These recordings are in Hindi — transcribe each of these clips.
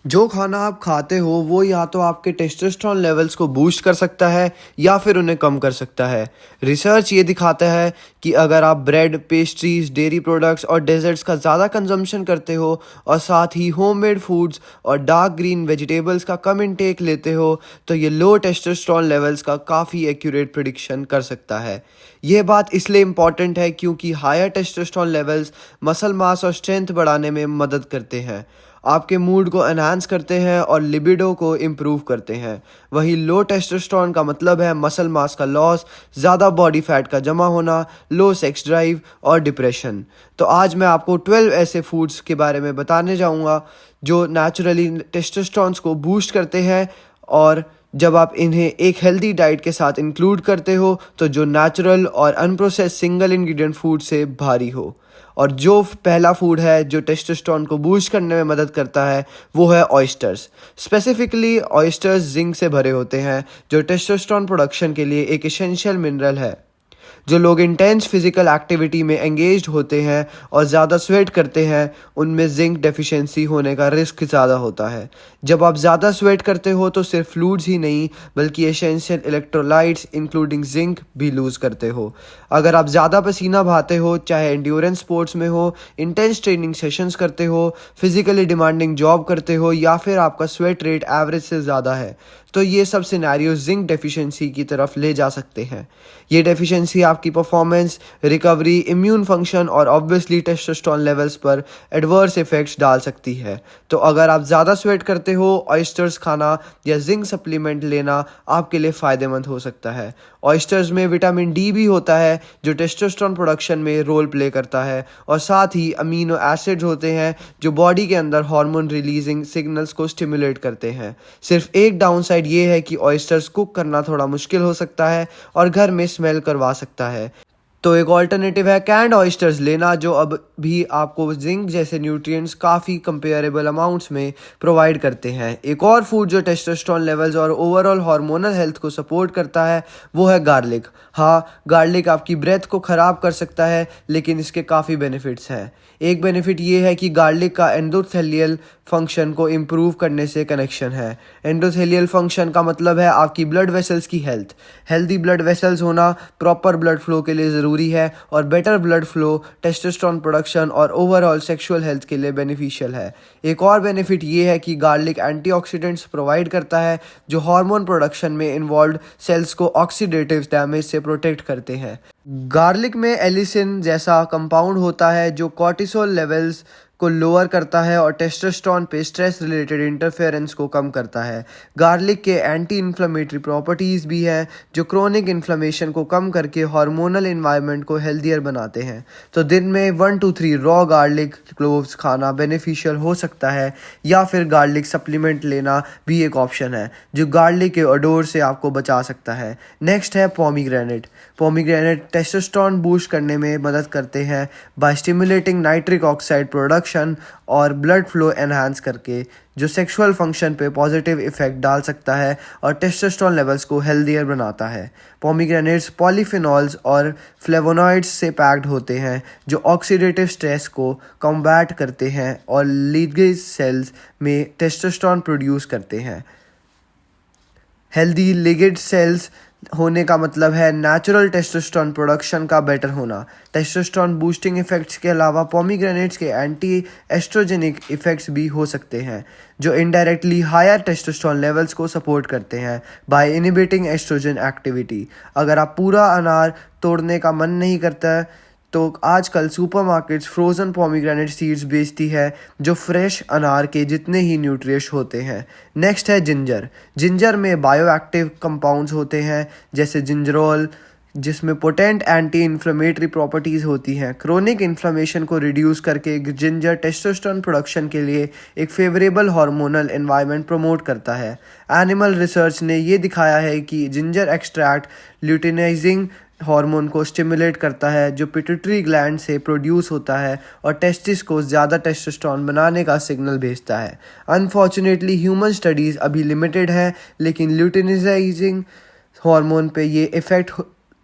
जो खाना आप खाते हो वो या तो आपके टेस्टोस्टेरोन लेवल्स को बूस्ट कर सकता है या फिर उन्हें कम कर सकता है। रिसर्च ये दिखाता है कि अगर आप ब्रेड, पेस्ट्रीज, डेयरी प्रोडक्ट्स और डेजर्ट्स का ज़्यादा कंजम्पशन करते हो और साथ ही होममेड फूड्स और डार्क ग्रीन वेजिटेबल्स का कम इंटेक लेते हो तो ये लो टेस्टोस्टेरोन लेवल्स का काफ़ी एक्यूरेट प्रिडिक्शन कर सकता है। ये बात इसलिए इम्पॉर्टेंट है क्योंकि higher testosterone levels muscle mass और स्ट्रेंथ बढ़ाने में मदद करते हैं, आपके मूड को एनहांस करते हैं और लिबिडो को इम्प्रूव करते हैं। वहीं लो टेस्टोस्टेरोन का मतलब है मसल मास का लॉस, ज़्यादा बॉडी फैट का जमा होना, लो सेक्स ड्राइव और डिप्रेशन। तो आज मैं आपको 12 ऐसे फूड्स के बारे में बताने जाऊंगा जो नेचुरली टेस्टोस्टेरोन को बूस्ट करते हैं, और जब आप इन्हें एक हेल्दी डाइट के साथ इंक्लूड करते हो तो जो नेचुरल और अनप्रोसेस्ड सिंगल इंग्रेडिएंट फूड से भारी हो। और जो पहला फूड है जो टेस्टोस्टेरोन को बूस्ट करने में मदद करता है वो है ऑयस्टर्स। स्पेसिफिकली ऑयस्टर्स जिंक से भरे होते हैं जो टेस्टोस्टेरोन प्रोडक्शन के लिए एक एसेंशियल मिनरल है। जो लोग इंटेंस फिजिकल एक्टिविटी में एंगेज्ड होते हैं और ज़्यादा स्वेट करते हैं उनमें जिंक डेफिशिएंसी होने का रिस्क ज़्यादा होता है। जब आप ज़्यादा स्वेट करते हो तो सिर्फ फ्लूइड्स ही नहीं बल्कि एसेंशियल इलेक्ट्रोलाइट्स इंक्लूडिंग जिंक भी लूज़ करते हो। अगर आप ज़्यादा पसीना बहाते हो, चाहे एंड्योरेंस स्पोर्ट्स में हो, इंटेंस ट्रेनिंग सेशंस करते हो, फिजिकली डिमांडिंग जॉब करते हो या फिर आपका स्वेट रेट एवरेज से ज़्यादा है, तो ये सब सिनेरियो जिंक डेफिशिएंसी की तरफ ले जा सकते हैं। ये डेफिशिएंसी आपकी परफॉर्मेंस, रिकवरी, इम्यून फंक्शन और ऑब्वियसली टेस्टोस्टेरोन लेवल्स पर एडवर्स इफेक्ट्स डाल सकती है। तो अगर आप ज़्यादा स्वेट करते हो, ऑयस्टर्स खाना या जिंक सप्लीमेंट लेना आपके लिए फ़ायदेमंद हो सकता है। ऑयस्टर्स में विटामिन डी भी होता है जो टेस्टोस्टेरोन प्रोडक्शन में रोल प्ले करता है, और साथ ही अमीनो एसिड्स होते हैं जो बॉडी के अंदर हार्मोन रिलीजिंग सिग्नल्स को स्टिमुलेट करते हैं। सिर्फ एक डाउनसाइड ये है कि ऑयस्टर्स कुक करना थोड़ा मुश्किल हो सकता है और घर में स्मेल करवा सकता है। तो एक ऑल्टरनेटिव है कैंड ऑयस्टर्स लेना, जो अब भी आपको जिंक जैसे न्यूट्रिएंट्स काफ़ी कंपेरेबल अमाउंट्स में प्रोवाइड करते हैं। एक और फूड जो टेस्टोस्टेरोन लेवल्स और ओवरऑल हार्मोनल हेल्थ को सपोर्ट करता है वो है गार्लिक। हाँ, गार्लिक आपकी ब्रेथ को ख़राब कर सकता है लेकिन इसके काफ़ी बेनिफिट्स हैं। एक बेनिफिट ये है कि गार्लिक का एंडोथेलियल फंक्शन को इम्प्रूव करने से कनेक्शन है। एंडोथेलियल फंक्शन का मतलब है आपकी ब्लड वेसल्स की हेल्थ। हेल्दी ब्लड वेसल्स होना प्रॉपर ब्लड फ्लो के लिए ज़रूरी है, और better blood flow testosterone production और ओवरऑल सेक्सुअल हेल्थ के लिए बेनिफिशियल है। एक और बेनिफिट ये है कि गार्लिक एंटीऑक्सीडेंट्स प्रोवाइड करता है जो हार्मोन प्रोडक्शन में इन्वॉल्व सेल्स को ऑक्सीडेटिव डैमेज से प्रोटेक्ट करते हैं। गार्लिक में एलिसिन जैसा कंपाउंड होता है जो कॉर्टिसोल लेवल्स को लोअर करता है और टेस्टोस्टेरोन पे स्ट्रेस रिलेटेड इंटरफेरेंस को कम करता है। गार्लिक के एंटी इन्फ्लेमेटरी प्रॉपर्टीज़ भी हैं जो क्रोनिक इन्फ्लेमेशन को कम करके हार्मोनल इन्वायरमेंट को हेल्दियर बनाते हैं। तो दिन में 1 to 3 रॉ गार्लिक क्लोव्स खाना बेनिफिशियल हो सकता है, या फिर गार्लिक सप्लीमेंट लेना भी एक ऑप्शन है जो गार्लिक के ओडोर से आपको बचा सकता है। नेक्स्ट है पोमीग्रेनेट। पोमीग्रेनेट टेस्टोस्टेरोन बूस्ट करने में मदद करते हैं by stimulating nitric oxide production और ब्लड फ्लो एनहांस करके, जो सेक्सुअल फंक्शन पे पॉजिटिव इफेक्ट डाल सकता है और टेस्टोस्टेरोन लेवल्स को हेल्दियर बनाता है। पोमीग्रेनेट्स पॉलीफिनॉल्स और फ्लेवोनॉइड्स से पैक्ड होते हैं जो ऑक्सीडेटिव स्ट्रेस को कॉम्बैट करते हैं और लीगेज सेल्स में टेस्टोस्टेरोन प्रोड्यूस करते हैं। हेल्दी लिगेड सेल्स होने का मतलब है नेचुरल टेस्टोस्टेरोन प्रोडक्शन का बेटर होना। टेस्टोस्टेरोन बूस्टिंग इफेक्ट्स के अलावा पोमीग्रेनेट्स के एंटी एस्ट्रोजेनिक इफेक्ट्स भी हो सकते हैं जो इनडायरेक्टली हायर टेस्टोस्टेरोन लेवल्स को सपोर्ट करते हैं बाय इनहिबिटिंग एस्ट्रोजन एक्टिविटी। अगर आप पूरा अनार तोड़ने का मन नहीं करता तो आजकल सुपरमार्केट्स फ्रोज़न पोमीग्रेनेट सीड्स बेचती है जो फ्रेश अनार के जितने ही न्यूट्रिएंट्स होते हैं। नेक्स्ट है जिंजर। जिंजर में बायोएक्टिव कंपाउंड्स होते हैं जैसे जिंजरोल, जिसमें पोटेंट एंटी इन्फ्लेमेटरी प्रॉपर्टीज़ होती हैं। क्रोनिक इन्फ्लेमेशन को रिड्यूस करके जिंजर टेस्टोस्टेरोन प्रोडक्शन के लिए एक फेवरेबल हार्मोनल एनवायरनमेंट प्रमोट करता है। एनिमल रिसर्च ने ये दिखाया है कि जिंजर एक्सट्रैक्ट ल्यूटिनाइजिंग हार्मोन को स्टिमुलेट करता है जो पिट्यूटरी ग्लैंड से प्रोड्यूस होता है और टेस्टिस को ज़्यादा टेस्टोस्टेरोन बनाने का सिग्नल भेजता है। अनफॉर्चुनेटली ह्यूमन स्टडीज़ अभी लिमिटेड है, लेकिन ल्यूटिनाइजिंग हार्मोन पे ये इफ़ेक्ट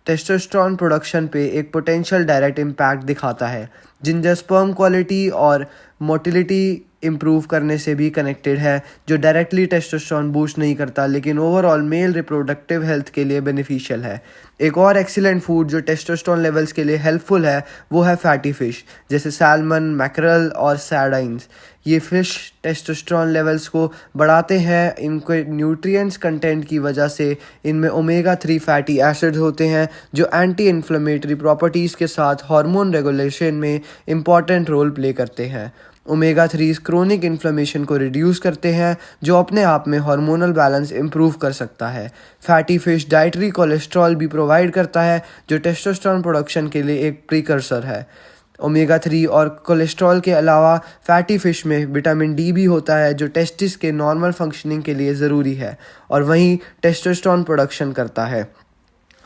टेस्टोस्टेरोन प्रोडक्शन पे एक पोटेंशियल डायरेक्ट इम्पैक्ट दिखाता है। जिंजर स्पर्म क्वालिटी और मोटिलिटी इम्प्रूव करने से भी कनेक्टेड है, जो डायरेक्टली टेस्टोस्टेरोन बूस्ट नहीं करता लेकिन ओवरऑल मेल रिप्रोडक्टिव हेल्थ के लिए बेनिफिशियल है। एक और एक्सीलेंट फूड जो टेस्टोस्टेरोन लेवल्स के लिए हेल्पफुल है वो है फैटी फिश, जैसे सैल्मन, मैकरल और सार्डाइंस। ये फ़िश टेस्टोस्टेरोन लेवल्स को बढ़ाते हैं इनके न्यूट्रिएंट्स कंटेंट की वजह से। इनमें ओमेगा 3 फैटी एसिड्स होते हैं जो एंटी इन्फ्लेमेटरी प्रॉपर्टीज़ के साथ हार्मोन रेगुलेशन में इम्पॉर्टेंट रोल प्ले करते हैं। ओमेगा 3 क्रोनिक इन्फ्लेमेशन को रिड्यूस करते हैं, जो अपने आप में हार्मोनल बैलेंस इंप्रूव कर सकता है। फैटी फिश डाइटरी कोलेस्ट्रॉल भी प्रोवाइड करता है, जो टेस्टोस्टेरोन प्रोडक्शन के लिए एक प्रीकर्सर है। ओमेगा 3 और कोलेस्ट्रॉल के अलावा फैटी फिश में विटामिन डी भी होता है, जो टेस्टिस के नॉर्मल फंक्शनिंग के लिए ज़रूरी है और वहीं टेस्टोस्टेरोन प्रोडक्शन करता है।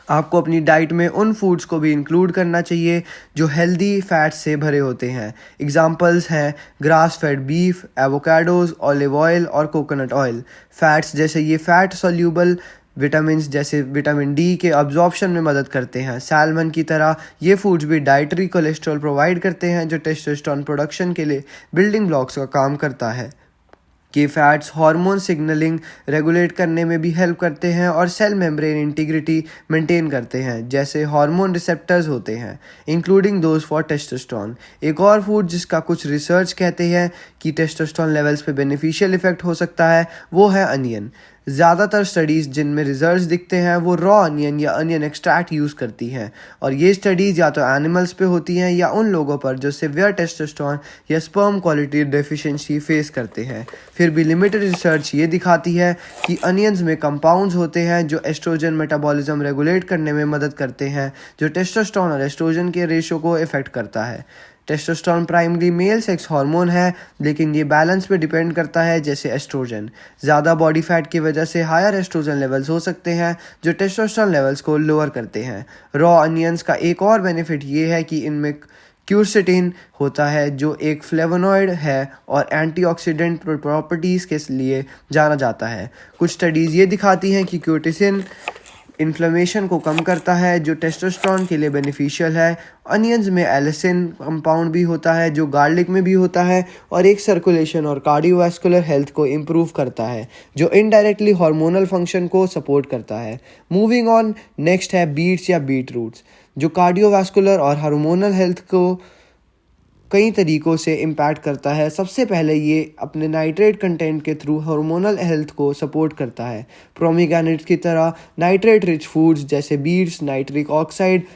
आपको अपनी डाइट में उन फूड्स को भी इंक्लूड करना चाहिए जो हेल्दी फैट्स से भरे होते हैं। एग्जांपल्स हैं grass fed beef, avocados, olive oil और कोकोनट ऑयल। फैट्स जैसे ये फैट सॉल्यूबल विटामिन्स जैसे विटामिन डी के अब्जॉर्प्शन में मदद करते हैं। सैल्मन की तरह ये फूड्स भी डाइटरी कोलेस्ट्रॉल प्रोवाइड करते हैं, जो टेस्टोस्टेरोन प्रोडक्शन के लिए बिल्डिंग ब्लॉक्स का काम करता है। ये फैट्स हार्मोन सिग्नलिंग रेगुलेट करने में भी हेल्प करते हैं और सेल मेम्ब्रेन इंटीग्रिटी मेंटेन करते हैं, जैसे हार्मोन रिसेप्टर्स होते हैं, इंक्लूडिंग दोज फॉर टेस्टोस्टेरोन। एक और फूड जिसका कुछ रिसर्च कहते हैं कि टेस्टोस्टेरोन लेवल्स पे बेनिफिशियल इफेक्ट हो सकता है वो है अनियन। ज़्यादातर स्टडीज़ जिनमें रिजल्ट्स दिखते हैं वो रॉ अनियन या अनियन एक्सट्रैक्ट यूज़ करती हैं, और ये स्टडीज़ या तो एनिमल्स पे होती हैं या उन लोगों पर जो सिवियर टेस्टोस्टेरोन या स्पर्म क्वालिटी डेफिशिएंसी फेस करते हैं। फिर भी लिमिटेड रिसर्च ये दिखाती है कि अनियंस में कंपाउंड्स होते हैं जो एस्ट्रोजन मेटाबॉलिज्म रेगुलेट करने में मदद करते हैं, जो टेस्टोस्टेरोन और एस्ट्रोजन के रेशो को इफेक्ट करता है। Testosterone primary male sex hormone है, लेकिन ये बैलेंस पे डिपेंड करता है, जैसे एस्ट्रोजन। ज़्यादा बॉडी फैट की वजह से हायर एस्ट्रोजन लेवल्स हो सकते हैं, जो टेस्टोस्टेरोन लेवल्स को लोअर करते हैं। रॉ अनियंस का एक और बेनिफिट ये है कि इनमें क्यूरसेटिन होता है, जो एक फ्लेवोनॉइड है और एंटीऑक्सीडेंट प्रॉपर्टीज़ के लिए जाना जाता है। कुछ स्टडीज़ ये दिखाती हैं कि क्यूरसेटिन इन्फ्लेमेशन को कम करता है, जो टेस्टोस्टेरोन के लिए बेनिफिशियल है। अनियंस में एलिसिन कंपाउंड भी होता है, जो गार्लिक में भी होता है और एक सर्कुलेशन और कार्डियोवास्कुलर हेल्थ को इम्प्रूव करता है, जो इनडायरेक्टली हार्मोनल फंक्शन को सपोर्ट करता है। मूविंग ऑन, नेक्स्ट है बीट्स या बीट रूट्स, जो कार्डियोवास्कुलर और हार्मोनल हेल्थ को कई तरीक़ों से इम्पैक्ट करता है। सबसे पहले ये अपने नाइट्रेट कंटेंट के थ्रू हार्मोनल हेल्थ को सपोर्ट करता है। प्रोमिग्रेनेट्स की तरह नाइट्रेट रिच फूड्स जैसे बीट्स नाइट्रिक ऑक्साइड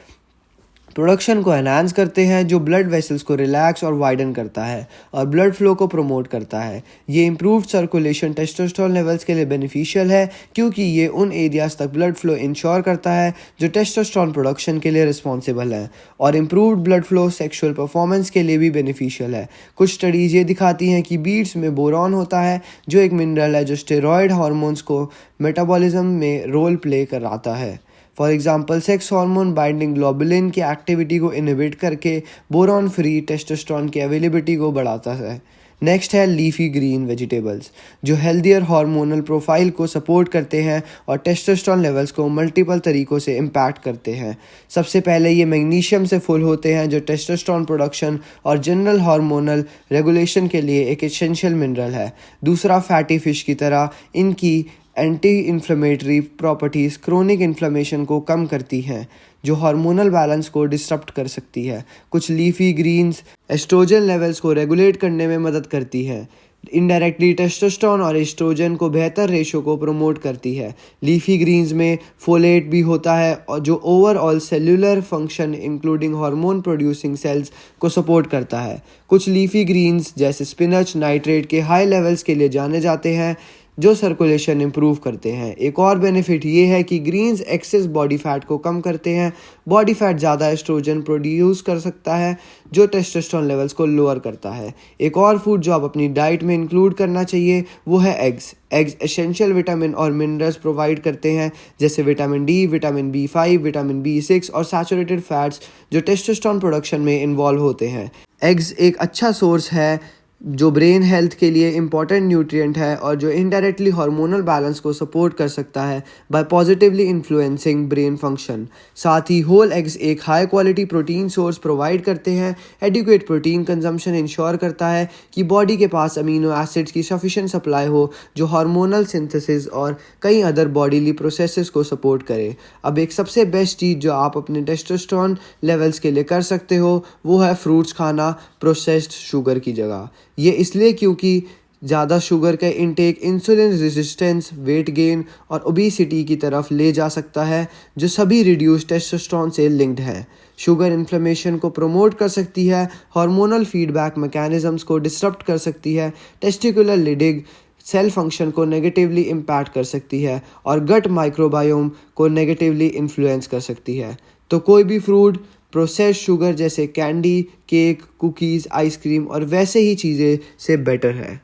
प्रोडक्शन को एनहांस करते हैं, जो ब्लड वेसल्स को रिलैक्स और वाइडन करता है और ब्लड फ्लो को प्रमोट करता है। ये इम्प्रूव्ड सर्कुलेशन टेस्टोस्टेरोन लेवल्स के लिए बेनिफिशियल है, क्योंकि ये उन एरियाज तक ब्लड फ्लो इंश्योर करता है जो टेस्टोस्टेरोन प्रोडक्शन के लिए रिस्पॉन्सिबल है। और improved blood flow sexual performance के लिए भी बेनिफिशियल है। कुछ स्टडीज़ ये दिखाती हैं कि बीट्स में बोरॉन होता है, जो एक मिनरल है जो स्टेरॉयड हार्मोन्स को मेटाबॉलिज्म में रोल प्ले कराता है। For example sex hormone binding globulin की एक्टिविटी को इनहिबिट करके बोरॉन फ्री टेस्टोस्टेरोन की अवेलेबिलिटी को बढ़ाता है। नेक्स्ट है लीफी ग्रीन वेजिटेबल्स, जो हेल्दियर हार्मोनल प्रोफाइल को सपोर्ट करते हैं और टेस्टोस्टेरोन लेवल्स को मल्टीपल तरीक़ों से इम्पैक्ट करते हैं। सबसे पहले ये मैग्नीशियम से फुल होते हैं, जो टेस्टोस्टेरोन प्रोडक्शन और जनरल हार्मोनल रेगुलेशन के लिए एक एसेंशियल मिनरल है। दूसरा, फैटी फिश की तरह इनकी anti inflammatory properties chronic inflammation को कम करती हैं, जो हार्मोनल बैलेंस को डिस्टर्ब कर सकती है। कुछ लीफी ग्रीन्स एस्ट्रोजन लेवल्स को रेगुलेट करने में मदद करती हैं। इनडायरेक्टली टेस्टोस्टेरोन और एस्ट्रोजन को बेहतर रेशो को प्रमोट करती है। लीफी ग्रीन्स में फोलेट भी होता है, और जो overall cellular function including hormone producing sales को सपोर्ट करता है। कुछ लीफी ग्रीन्स जैसे स्पिनच नाइट्रेट के हाई लेवल्स के लिए जाने जाते हैं, जो सर्कुलेशन इम्प्रूव करते हैं। एक और बेनिफिट ये है कि ग्रीन्स एक्सेस बॉडी फैट को कम करते हैं। बॉडी फैट ज़्यादा एस्ट्रोजन प्रोड्यूस कर सकता है, जो टेस्टोस्टेरोन लेवल्स को लोअर करता है। एक और फूड जो आप अपनी डाइट में इंक्लूड करना चाहिए वो है एग्स। एग्स एसेंशियल विटामिन और मिनरल्स प्रोवाइड करते हैं, जैसे vitamin D, vitamin B5, vitamin B6 और सैचुरेटेड फैट्स, जो टेस्टोस्टेरोन प्रोडक्शन में इन्वॉल्व होते हैं। एग्स एक अच्छा सोर्स है जो ब्रेन हेल्थ के लिए इम्पॉर्टेंट न्यूट्रिएंट है और जो इनडायरेक्टली हार्मोनल बैलेंस को सपोर्ट कर सकता है by positively influencing brain function. साथ ही होल एग्स एक high quality protein source provide करते हैं। एडिक्वेट प्रोटीन कंजम्पशन इंश्योर करता है कि बॉडी के पास अमीनो एसिड्स की सफिशिएंट सप्लाई हो जो हार्मोनल सिंथेसिस और कई अदर बॉडीली प्रोसेसेस को सपोर्ट करे। अब एक सबसे बेस्ट चीज़ जो आप अपने टेस्टोस्टेरोन लेवल्स के लिए कर सकते हो वो है फ्रूट्स खाना प्रोसेस्ड शुगर की जगह। ये इसलिए क्योंकि ज़्यादा शुगर का intake insulin resistance, weight gain और ओबेसिटी की तरफ ले जा सकता है जो सभी रिड्यूस टेस्टोस्टेरोन से लिंक्ड है। शुगर इन्फ्लेमेशन को प्रमोट कर सकती है, हार्मोनल फीडबैक मैकेनिज्म्स को डिसरप्ट कर सकती है, टेस्टिकुलर लिडिग सेल फंक्शन को नेगेटिवली इम्पैक्ट कर सकती है और गट माइक्रोबायोम को नेगेटिवली इन्फ्लुएंस कर सकती है। तो कोई भी फ्रूट प्रोसेस्ड शुगर जैसे कैंडी, केक, कुकीज़, आइसक्रीम और वैसे ही चीज़ें से बेटर है।